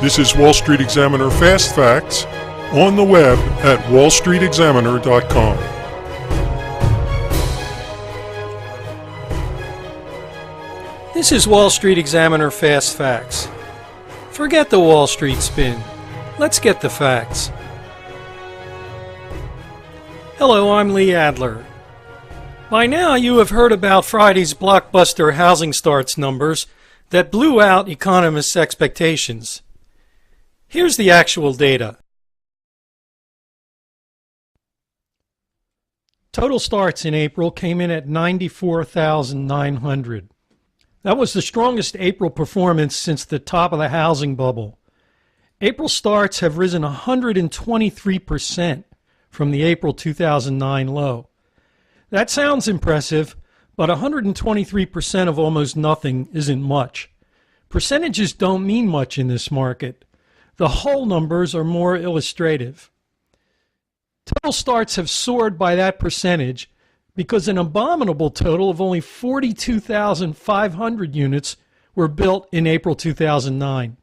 This is Wall Street Examiner Fast Facts on the web at wallstreetexaminer.com. This is Wall Street Examiner Fast Facts. Forget the Wall Street spin. Let's get the facts. Hello, I'm Lee Adler. By now you have heard about Friday's Blockbuster housing starts numbers that blew out economists' expectations. Here's the actual data. Total starts in April came in at 94,900. That was the strongest April performance since the top of the housing bubble. April starts have risen 123% from the April 2009 low. That sounds impressive, but 123% of almost nothing isn't much. Percentages don't mean much in this market. The whole numbers are more illustrative. Total starts have soared by that percentage because an abominable total of only 42,500 units were built in April 2009.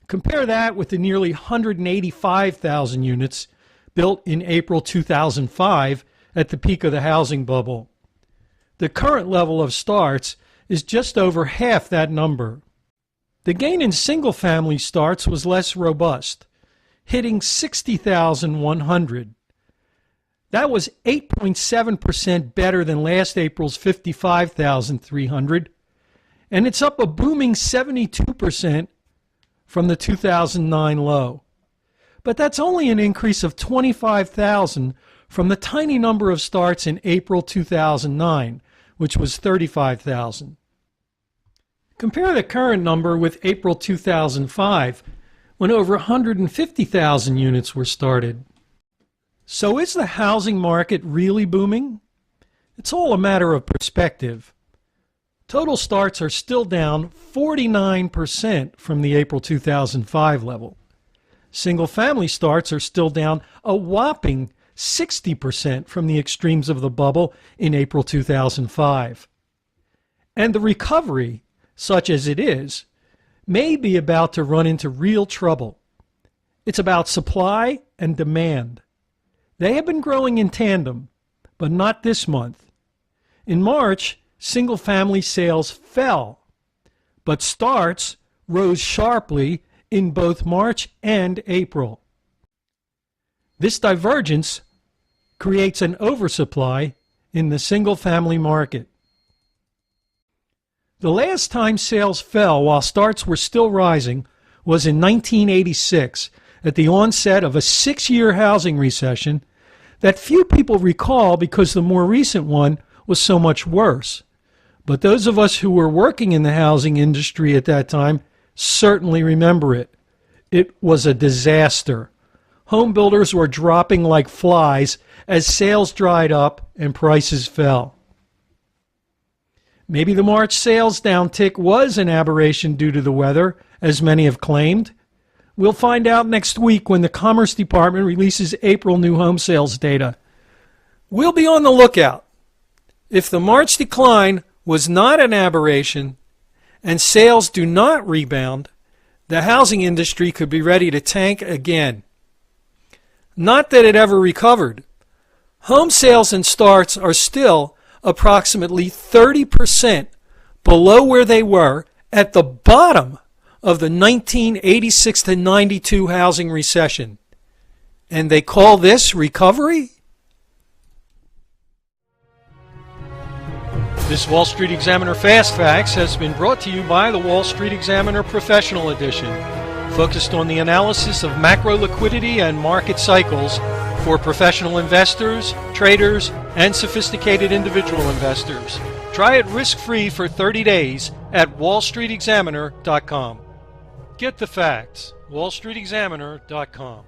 Compare that with the nearly 185,000 units built in April 2005 at the peak of the housing bubble. The current level of starts is just over half that number. The gain in single-family starts was less robust, hitting 60,100. That was 8.7% better than last April's 55,300, and it's up a booming 72% from the 2009 low. But that's only an increase of 25,000 from the tiny number of starts in April 2009, which was 35,000. Compare the current number with April 2005, when over 150,000 units were started. So is the housing market really booming? It's all a matter of perspective. Total starts are still down 49% from the April 2005 level. Single-family starts are still down a whopping 60% from the extremes of the bubble in April 2005. And the recovery, such as it is, may be about to run into real trouble. It's about supply and demand. They have been growing in tandem, but not this month. In March, single-family sales fell, but starts rose sharply in both March and April. This divergence creates an oversupply in the single-family market. The last time sales fell while starts were still rising was in 1986, at the onset of a 6-year housing recession that few people recall because the more recent one was so much worse. But those of us who were working in the housing industry at that time certainly remember it. It was a disaster. Home builders were dropping like flies as sales dried up and prices fell. Maybe the March sales downtick was an aberration due to the weather, as many have claimed. We'll find out next week when the Commerce Department releases April new home sales data. We'll be on the lookout. If the March decline was not an aberration and sales do not rebound, the housing industry could be ready to tank again. Not that it ever recovered. Home sales and starts are still approximately 30% below where they were at the bottom of the 1986 to 92 housing recession. And they call this recovery? This Wall Street Examiner Fast Facts has been brought to you by the Wall Street Examiner Professional Edition, focused on the analysis of macro liquidity and market cycles for professional investors, traders, and sophisticated individual investors. Try it risk-free for 30 days at wallstreetexaminer.com. Get the facts. wallstreetexaminer.com.